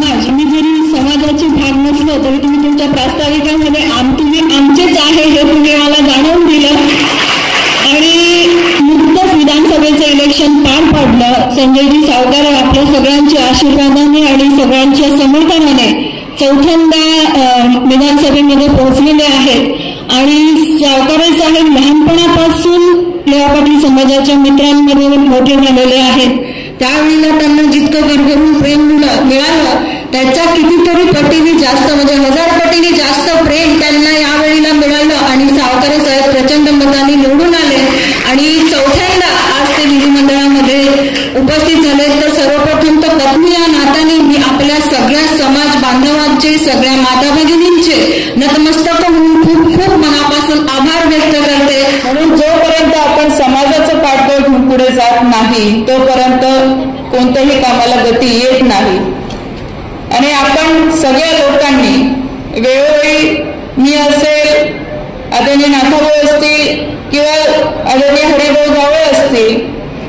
समाज, मी जरी समाजाचे भाग नसलो तरी तुम्ही तुमच्या प्रास्ताविकामध्ये तुम्ही आमचेच आहे हे तुम्ही मला जाणवून दिलं. आणि नुकतंच विधानसभेचं इलेक्शन पार पडलं. संजयजी सावकार आपल्या सगळ्यांच्या आशीर्वादाने आणि सगळ्यांच्या समर्थनाने चौथ्यांदा विधानसभेमध्ये पोहोचलेले आहेत. आणि सावकारे साहेब लहानपणापासून लेवा पाटील समाजाच्या मित्रांमध्ये मोठे झालेले आहेत. त्यावेळेला त्यांना जितकं भरभरून प्रेम मिळालं त्याच्या कितीतरी पटीने जास्त, म्हणजे 1000 पटीने जास्त प्रेम त्यांना यावेळीला मिळालं. आणि सावकारे साहेब प्रचंड मताने निवडून आले आणि चौथ्यांदा आज ते विधिमंडळामध्ये उपस्थित झाले. तर सर्वप्रथम तर पत्नी या नात्याने मी आपल्या सगळ्या समाज बांधवांचे, सगळ्या माता भगिनींचे नतमस्तक होऊन खूप खूप मनापासून आभार व्यक्त करते. म्हणून जोपर्यंत आपण समाजाचं पाठबळ घेऊन पुढे जात नाही तोपर्यंत कोणत्याही कामाला गती येत नाही. आणि आपण सगळ्या लोकांनी वेळोवेळी, मी असेल, आदरणीय नाथाभाऊ असतील किंवा आदरणीय हरिभाऊ जावळे असतील,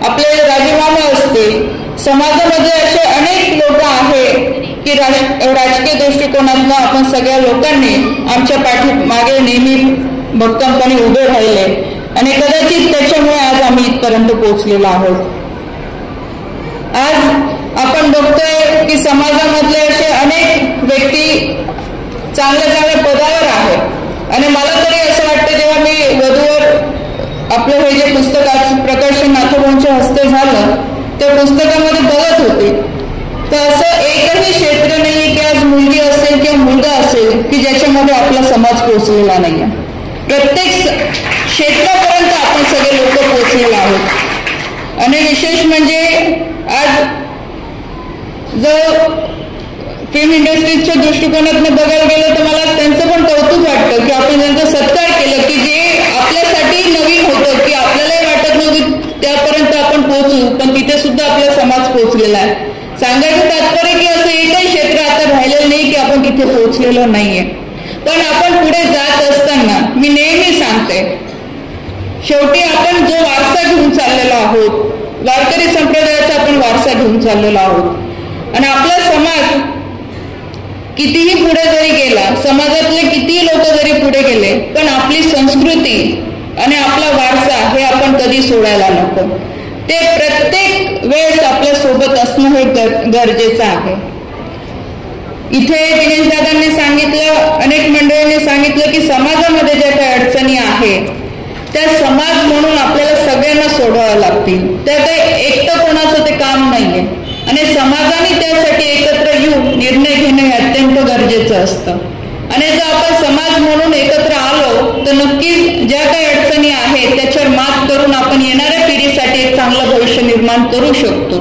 आपले राजूमामा असतील, समाजामध्ये असे अनेक लोक आहेत की राजकीय दृष्टिकोनातून आपण सगळ्या लोकांनी आमच्या पाठीमागे नेहमी भक्कमपणे उभे राहिले आणि कदाचित त्याच्यामुळे आज आम्ही इथपर्यंत पोहोचलेलो आहोत. आज आपण बघतोय की समाजामधले असे अनेक व्यक्ती चांगल्या चांगल्या पदावर आहेत. आणि मला तरी असं वाटतं, जेव्हा मी वधूवर आपलं हे जे पुस्तकाचं प्रकाशन नाथाभाऊंच्या हस्ते झालं त्या पुस्तकामध्ये बघत होते, तर असं एकही क्षेत्र नाही की आज मुलगी असेल किंवा मुलगा असेल की ज्याच्यामध्ये आपला समाज पोहोचलेला नाहीये. प्रत्येक क्षेत्रापर्यंत आपण सगळे लोक पोहोचलेले आहोत. आणि विशेष म्हणजे आज जर फिल्म इंडस्ट्रीच्या दृष्टिकोनातून बघायला गेलं तर मला त्यांचं पण कौतुक वाटतं की आपण त्यांचा सत्कार केलं की जे आपल्यासाठी नवीन होतं, की आपल्यालाही वाटत नव्हतं त्यापर्यंत आपण पोहोचू, पण तिथे सुद्धा आपला समाज पोहोचलेला आहे. सांगायचं तात्पर्य की असं एकही क्षेत्र आता राहिलेलं नाही की आपण तिथे पोहोचलेलो नाहीये. पण आपण पुढे जात असताना मी नेहमी सांगते, शेवटी आपण जो वारसा घेऊन चाललेलो आहोत, वारकरी संप्रदायाचा आपण वारसा घेऊन चाललेलो आहोत. आणि आपला समाज कितीही पुढे जरी गेला, समाजातले कितीही लोक जरी पुढे गेले, पण आपली संस्कृती आणि आपला वारसा हे आपण कधी सोडायला नको. ते प्रत्येक वेळेस आपल्या सोबत असणं हे गरजेचं आहे. इथे दिनेश दादांनी सांगितलं, अनेक मंडळींनी सांगितलं की समाजामध्ये ज्या काही अडचणी आहेत त्या समाज म्हणून आपल्याला सगळ्यांना सोडवाव्या लागतील. त्या काही एकटं कोणाचं ते काम नाहीये. आणि समाजाने त्यासाठी एकत्र येऊन निर्णय घेणं हे अत्यंत गरजेचं असतं. आणि जर आपण समाज म्हणून एकत्र आलो तर नक्कीच ज्या काही अडचणी आहेत त्याच्यावर मात करून आपण येणाऱ्या पिढीसाठी एक चांगलं भविष्य निर्माण करू शकतो.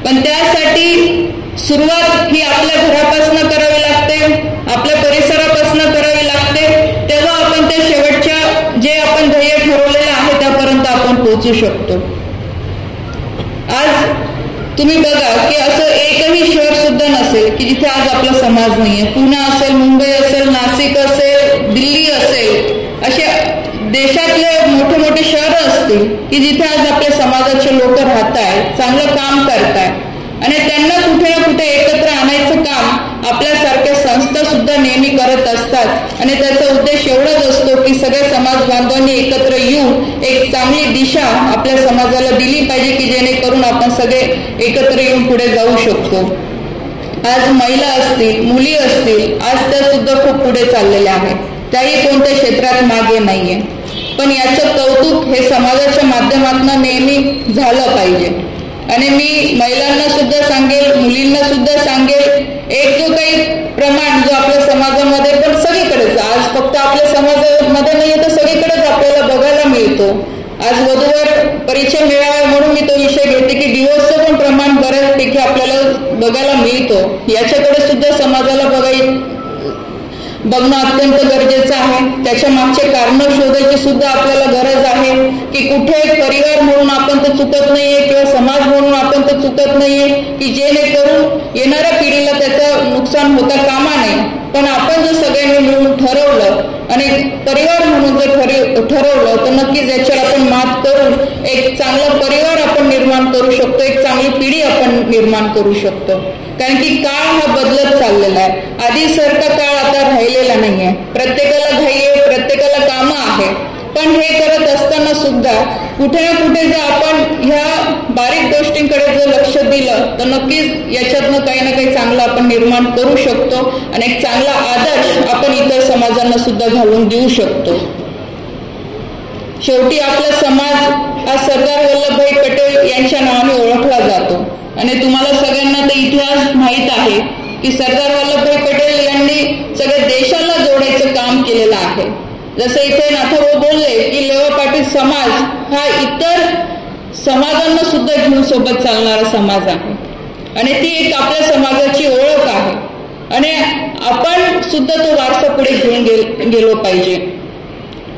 पण त्यासाठी सुरुवात ही आपल्या घरापासून करावी लागते, आपल्या परिसरापासून करावी लागते. तेव्हा आपण त्या शेवटच्या जे आपण ध्येय ठरवलेलं आहे त्यापर्यंत आपण पोहोचू शकतो. आज तुम्ही बघा की असं एकही शहर सुद्धा नसेल की जिथे आज आपला समाज नाहीये. पुणे असेल, मुंबई असेल, नाशिक असेल, दिल्ली असेल, असे देशातले मोठे मोठे शहर असतील की जिथे आज आपल्या समाजाचे लोक राहत आहेत, चांगलं काम करतायत. आणि त्यांना कुठे ना कुठे एकत्र आणायचं काम आपल्यासारख्या संस्था सुद्धा नेहमी करत असतात. आणि त्याचा उद्देश एवढाच असतो की सगळ्या समाज बांधवांनी एकत्र येऊन एक चांगली दिशा आपल्या समाजाला दिली पाहिजे की जेणेकरून आपण सगळे एकत्र येऊन पुढे जाऊ शकतो. आज महिला असतील, मुली असतील, आज त्या सुद्धा खूप पुढे चाललेल्या आहेत. त्याही कोणत्या क्षेत्रात मागे नाहीये. पण याचं कौतुक हे समाजाच्या माध्यमातून नेहमी झालं पाहिजे. आणि मी महिलांना सुद्धा सांगेल, मुलींना सुद्धा सांगेल, एक जो काही प्रमाण जो आपल्या समाजामध्ये पण सगळीकडेच, आज फक्त आपल्या समाजामध्ये नाहीये तर सगळीकडेच आपल्याला बघायला मिळतो. आज वधूवर परिचय मिळावा म्हणून मी तो विषय घेते की डिवोर्सचं पण प्रमाण बऱ्यापैकी आपल्याला बघायला मिळतो. याच्याकडे सुद्धा समाजाला बघणं अत्यंत गरजेचं आहे. त्याच्या मागचे कारण शोधायची सुद्धा आपल्याला गरज आहे की कुठे परिवार म्हणून आपण तर चुकत नाहीये किंवा समाज म्हणून आपण तर चुकत नाहीये की जेणेकरून येणाऱ्या पिढीला त्याचं नुकसान होता कामा नये. पण आपण जर सगळ्यांनी मिळून ठरवलं आणि परिवार म्हणून जर ठरवलं तर नक्कीच याच्यावर आपण मात करून एक चांगला परिवार आपण निर्माण करू शकतो, एक चांगली पिढी आपण निर्माण करू शकतो. कारण की काळ हा बदलत चाललेला आहे. आधीसारखा काळ आता राहिलेला नाहीये. प्रत्येकाला घाई आहे, प्रत्येकाला कामं आहे. पण हे करत असताना सुद्धा कुठे ना कुठे जर आपण ह्या बारीक गोष्टींकडे जर लक्ष दिलं तर नक्कीच याच्यातनं काही ना काही चांगलं आपण निर्माण करू शकतो आणि एक चांगला आदर्श आपण इतर समाजांना सुद्धा घालून देऊ शकतो. शेवटी आपला समाज हा सरदार वल्लभभाई पटेल यांच्या नावाने ओळखला जातो आणि तुम्हाला सगळ्यांना तर इतिहास माहीत आहे की सरदार वल्लभभाई पटेल यांनी सगळ्या देशाला जोडायचं काम केलेलं आहे. जसं इथे नाथाभाऊ बोलले की लेवा पाटील समाज हा इतर समाजांना सुद्धा घेऊन सोबत चालणारा समाज आहे आणि ती एक आपल्या समाजाची ओळख आहे आणि आपण सुद्धा तो वारसा पुढे घेऊन गेलो पाहिजे.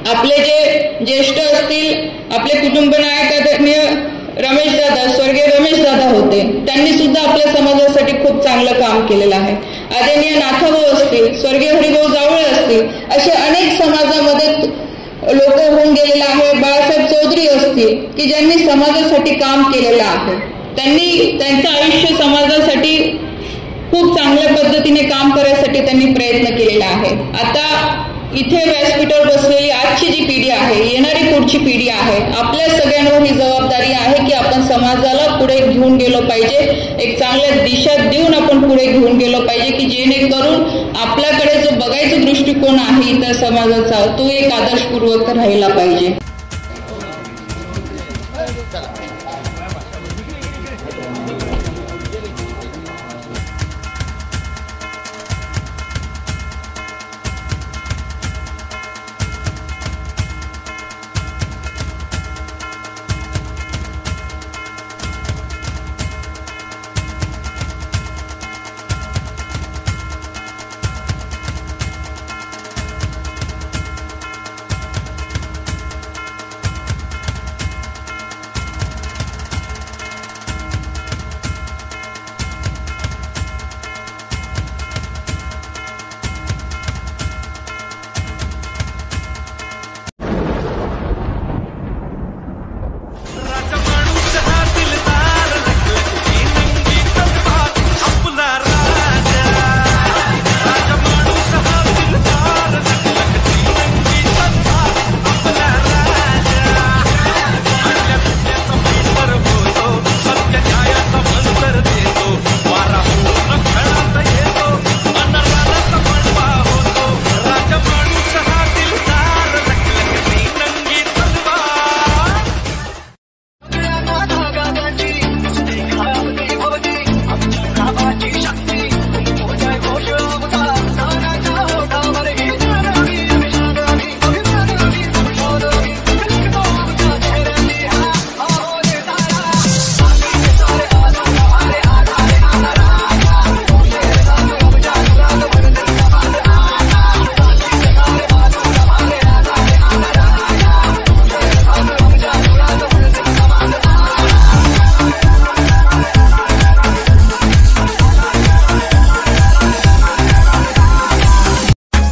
आपले जे ज्येष्ठ असतील, आपले कुटुंब नायक आदरणीय रमेशदादा, स्वर्गीय रमेशदादा होते, त्यांनी सुद्धा आपल्या समाजासाठी खूप चांगलं काम केलेलं आहे. आदरणीय नाथाभाऊ असतील, स्वर्गीय हरिभाऊ जावळे असतील, असे अनेक समाजामध्ये लोक होऊन गेलेले आहे. बाळासाहेब चौधरी असतील की ज्यांनी समाजासाठी काम केलेलं आहे. त्यांनी त्यांचं आयुष्य समाजासाठी खूप चांगल्या पद्धतीने काम करायसाठी त्यांनी प्रयत्न केलेला आहे. आता इथे व्यासपीठावर बसलेली आजची जी पिढी आहे, येणारी पुढची पिढी आहे, आपल्या सगळ्यांवर ही जबाबदारी आहे की आपण समाजाला पुढे घेऊन गेलो पाहिजे. एक चांगल्या दिशा देऊन आपण पुढे घेऊन गेलो पाहिजे की जेणेकरून आपल्याकडे जो बघायचा दृष्टिकोन आहे इतर समाजाचा तो एक आदर्शपूर्वक राहिला पाहिजे.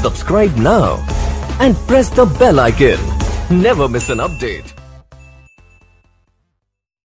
Subscribe now and press the bell icon. Never miss an update.